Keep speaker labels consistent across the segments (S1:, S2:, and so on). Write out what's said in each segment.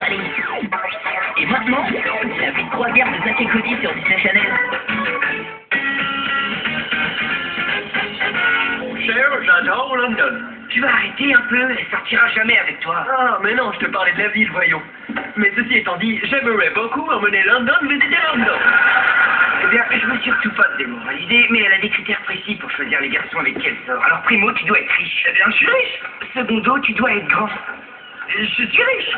S1: Allez. Et maintenant, la vie de croisière de Zack et Cody sur Disney Channel.
S2: Cher, j'adore London.
S1: Tu vas arrêter un peu, elle sortira jamais avec toi.
S2: Ah, mais non, je te parlais de la ville, voyons. Mais ceci étant dit, j'aimerais beaucoup emmener London visiter London.
S1: Eh bien, je veux surtout pas te démoraliser, mais elle a des critères précis pour choisir les garçons avec qui elle sort. Alors, primo, tu dois être riche.
S2: Eh bien, je suis riche.
S1: Secondo, tu dois être grand.
S2: Je suis riche.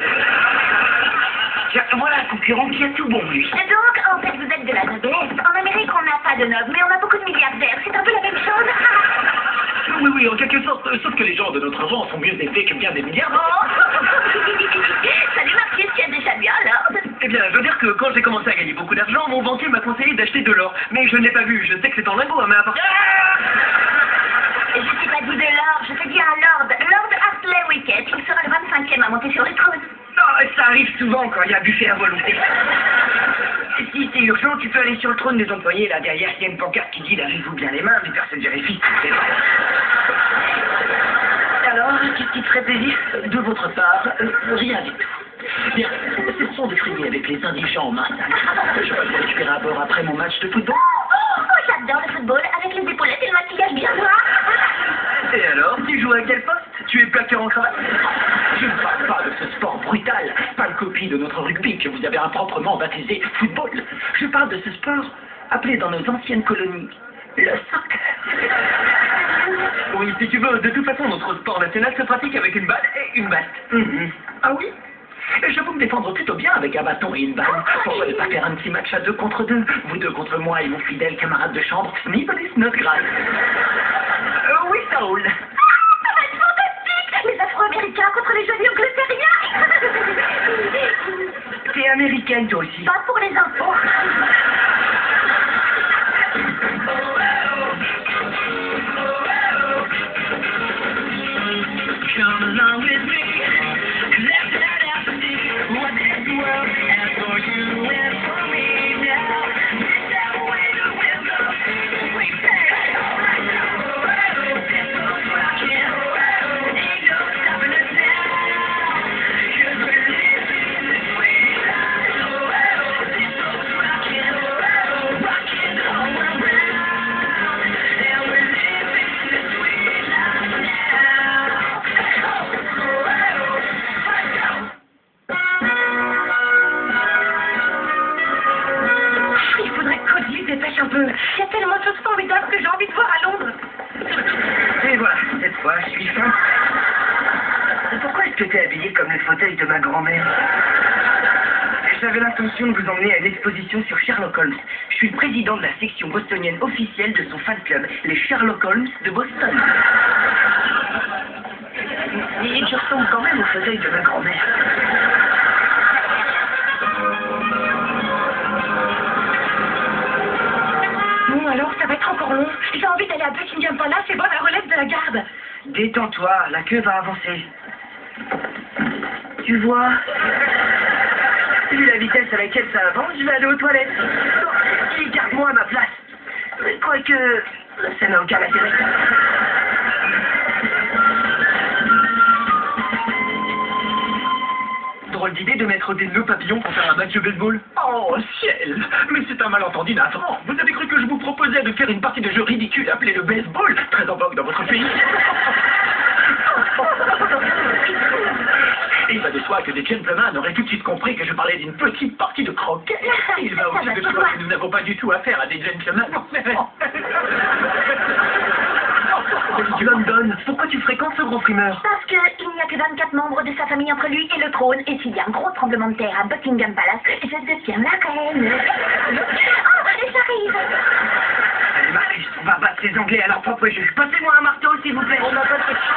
S1: Tiens, voilà un concurrent qui a tout bon, lui.
S3: Et donc, en fait, vous êtes de la noblesse. En Amérique, on n'a pas de nobles, mais on a beaucoup de milliardaires. C'est un peu la même chose.
S2: Oui, en quelque sorte, sauf que les gens de notre genre sont mieux élevés que bien des milliards.
S3: Oh. Salut Marcus, tu es déjà bien alors?
S2: Eh bien, je veux dire que quand j'ai commencé à gagner beaucoup d'argent, mon banquier m'a conseillé d'acheter de l'or. Mais je ne l'ai pas vu, je sais que c'est en lingots, mais à part...
S3: Je t'ai pas dit de l'or, je te dis un lord. Lord Hartley Wicket, il sera le 25e à monter sur le trône.
S1: Non, ça arrive souvent quand il y a buffet à volonté. Si c'est urgent, tu peux aller sur le trône des employés. Là, derrière, il y a une pancarte qui dit « Lavez-vous bien les mains », mais personne vérifie. C'est vrai. Alors, qu'est-ce qui te ferait plaisir?
S4: De votre part, rien du tout. Bien, cessons de frimer avec les indigents en masse. Je vais me récupérer à bord après mon match de football.
S3: Oh, j'adore le football, avec les épaulettes et le maquillage bien noir.
S2: Et alors, tu joues à quel poste? Tu es plaqueur en cravate?
S4: Je ne parle pas de ce sport brutal, pas une copie de notre rugby que vous avez improprement baptisé football. Je parle de ce sport appelé dans nos anciennes colonies le soccer.
S2: Oui, si tu veux, de toute façon, notre sport national se pratique avec une balle et une batte.
S4: Ah oui? Je peux me défendre plutôt bien avec un bâton et une balle. Pourquoi ne pas faire un petit match à 2 contre 2? Vous deux contre moi et mon fidèle camarade de chambre, Snivelis Notgrass.
S1: Oui, ça roule.
S3: Ça va être fantastique! Les Afro-Américains contre les jolis Angleterriens.
S1: T'es américaine, toi aussi.
S3: Pas pour les infos.
S1: Come along with me, let's head out to see what this world has for you and for me now. This that way the wind blows, we say, this goes rockin', ain't no stopping us now. 'Cause we're living this sweet life, this goes rockin', rockin' all around, and we're living this sweet life now. Il faudrait que Cody se dépêche un peu.
S3: Il y a tellement de choses formidables que j'ai envie de voir à Londres.
S1: Et voilà, cette fois, je suis fin. Pourquoi est-ce que t'es habillé comme le fauteuil de ma grand-mère? J'avais l'intention de vous emmener à une exposition sur Sherlock Holmes. Je suis le président de la section bostonienne officielle de son fan club, les Sherlock Holmes de Boston. Et tu ressembles quand même au fauteuil de ma grand-mère.
S3: Bon, alors, ça va être encore long. J'ai envie d'aller à Buckingham Palace et voir la relève de la garde.
S1: Détends-toi, la queue va avancer. Tu vois, vu la vitesse à laquelle ça avance, je vais aller aux toilettes. Non, garde-moi à ma place. Quoique, ça n'a aucun intérêt.
S2: Drôle d'idée de mettre des nœuds papillons pour faire un match de baseball. Oh, ciel! Mais c'est un malentendu navrant. Vous avez cru que je vous proposais de faire une partie de jeu ridicule appelée le baseball, très en vogue dans votre pays? Et il va de soi que des gentlemen auraient tout de suite compris que je parlais d'une petite partie de croquet. Il va aussi de soi que nous n'avons pas du tout affaire à des gentlemen. London, pourquoi tu fréquentes ce gros frimeur?
S3: Parce qu'il n'y a que 24 membres de sa famille entre lui et le trône. Et s'il y a un gros tremblement de terre à Buckingham Palace, je deviens la reine. Oh, et j'arrive.
S1: Allez, Marcus, on va battre les Anglais à leur propre jeu. Passez-moi un marteau, s'il vous plaît. On n'a pas de question.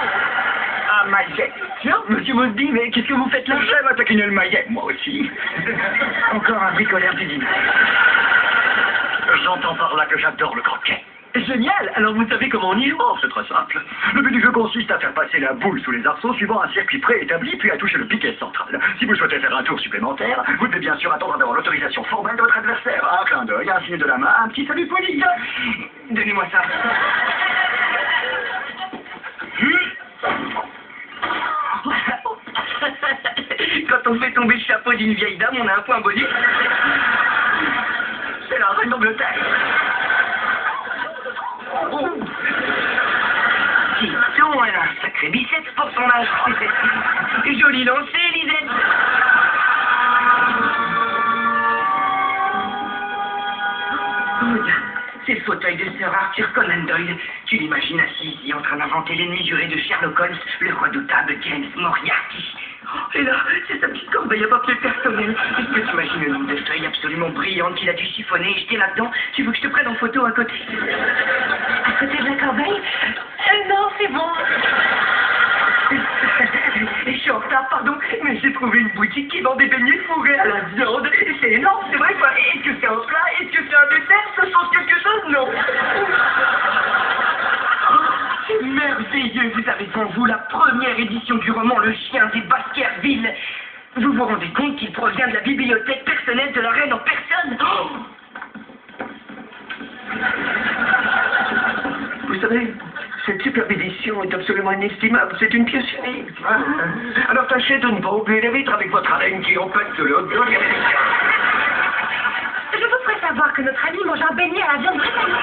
S1: Ah, maillet.
S2: Tiens, monsieur Mosby, mais qu'est-ce que vous faites là?
S1: J'aime à taquiner le maillet, moi aussi. Encore un bricoleur du dîner.
S4: J'entends par là que j'adore le croquet.
S2: Génial! Alors vous savez comment on y joue?
S4: Oh, c'est très simple. Le but du jeu consiste à faire passer la boule sous les arceaux suivant un circuit préétabli, puis à toucher le piquet central. Si vous souhaitez faire un tour supplémentaire, vous devez bien sûr attendre d'avoir l'autorisation formelle de votre adversaire. Un clin d'œil, un signe de la main, un petit salut poli.
S1: Donnez-moi ça. Quand quand on fait tomber le chapeau d'une vieille dame, on a un point bonus.
S4: C'est la reine d'Angleterre.
S1: Oh. Dis donc, elle a un sacré biceps pour son âge. Joli lancé, Lisette. Oh, regarde, c'est le fauteuil de Sir Arthur Conan Doyle. Tu l'imagines assis ici en train d'inventer l'ennemi juré de Sherlock Holmes, le redoutable James Moriarty. Et là, c'est sa petite corbeille à papier personnel. Est-ce que tu imagines le nombre de feuilles absolument brillantes qu'il a dû chiffonner et jeter là-dedans? Tu veux que je te prenne en photo à côté?
S3: À côté de la corbeille? Non, c'est bon.
S1: Je suis en retard, pardon, mais j'ai trouvé une boutique qui vend des beignets fourrés à la viande. C'est énorme, c'est vrai quoi. Est-ce que c'est un plat? Est-ce que c'est un dessert? Ça change quelque chose? Non. C'est merveilleux, vous avez devant vous la première édition du roman Le Chien des Baskerville. Vous vous rendez compte qu'il provient de la bibliothèque personnelle de la reine en personne? Oh, vous savez, cette superbe édition est absolument inestimable, c'est une pièce unique.
S4: Alors tâchez de ne pas oublier les vitres avec votre haleine qui empêche de l'autre.
S3: Je vous ferai savoir que notre ami mange un beignet à la viande britannique.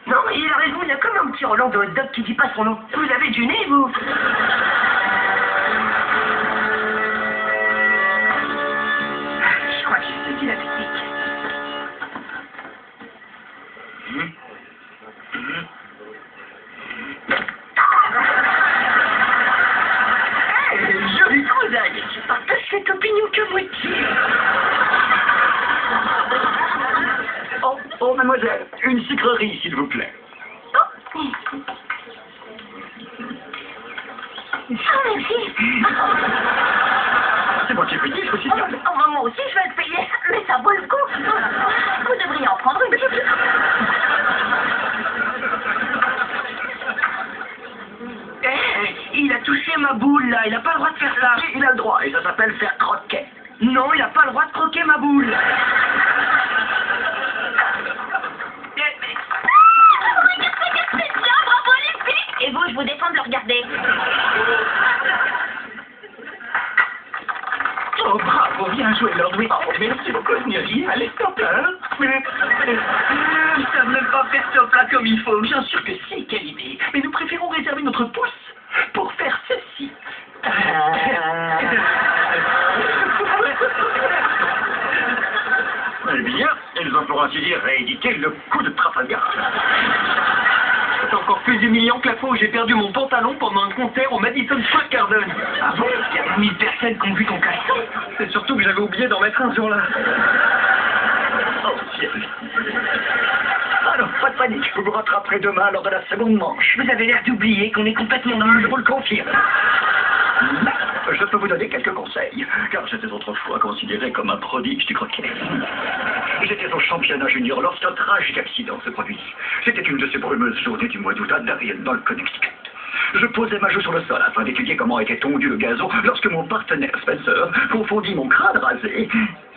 S1: Non, mais il a raison, il y a comme un petit Roland de hot dog qui dit pas son nom. Vous avez du nez, vous? Je crois que j'ai saisi la technique. Hey, joli cousaille, je partage cette opinion que moitié.
S4: Oh, mademoiselle, une sucrerie, s'il vous plaît.
S3: Ah, merci.
S4: C'est moi qui ai payé, je vous signale.
S3: Moi aussi, je vais le payer, mais ça vaut le coup. Vous devriez en prendre une.
S1: Il a touché ma boule, là. Il a pas le droit de faire ça.
S4: Il a le droit, et ça s'appelle faire croquet.
S1: Non, il a pas le droit de croquer ma boule.
S3: Et vous, je vous défends de le regarder.
S2: Oh, bravo, bien joué, Lord Wick. Oh, merci beaucoup, Sneery. Allez, stop, hein.
S1: Ils savent même pas faire ce plat comme il faut.
S2: Bien sûr que si, quelle idée. Mais nous préférons réserver notre pouce pour faire ceci.
S4: Eh bien, ils ont pour ainsi dire réédité le coup de Trafalgar.
S2: C'est encore plus humiliant que la fois où j'ai perdu mon pantalon pendant un concert au Madison Square Garden.
S1: Ah bon? Il y a 1000 personnes qui ont vu ton caleçon.
S2: C'est surtout que j'avais oublié d'en mettre un ce jour-là.
S4: Oh, ciel. Alors, pas de panique, vous vous rattraperez demain lors de la seconde manche.
S1: Vous avez l'air d'oublier qu'on est complètement dans
S4: Je vous le confirme. Je peux vous donner quelques conseils, car j'étais autrefois considéré comme un prodige du croquet. J'étais au championnat junior lorsqu'un tragique accident se produisit. C'était une de ces brumeuses journées du mois d'août à Darien, dans le Connecticut. Je posais ma joue sur le sol afin d'étudier comment était tondu le gazon lorsque mon partenaire Spencer confondit mon crâne rasé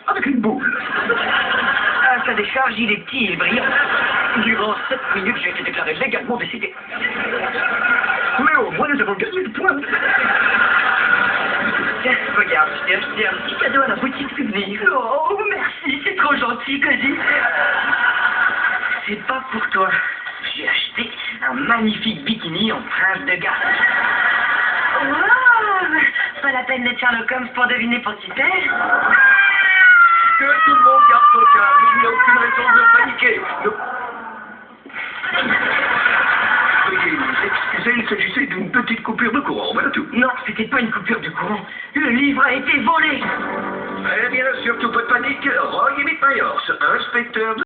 S4: avec une boule.
S1: À sa décharge, il est petit et brillant.
S4: Durant 7 minutes, j'ai été déclaré légalement décédé. Mais au moins, nous avons gagné le point.
S1: Tiens, regarde, je t'ai acheté un petit cadeau à la boutique souvenir. Oh, merci, c'est trop gentil, Cosy. C'est pas pour toi. J'ai acheté un magnifique bikini en prince de Galles.
S3: Wow, pas la peine d'être Sherlock Holmes pour deviner pour qui c'est.
S4: Que tout le monde garde son calme, il n'y a aucune raison de paniquer. Veuillez nous excuser, il s'agissait d'une petite coupure de courant, voilà tout.
S1: Non, c'était pas une coupure de courant. Le livre a été volé.
S4: Eh bien, surtout pas de panique, Roy et Mitmayors, inspecteur de...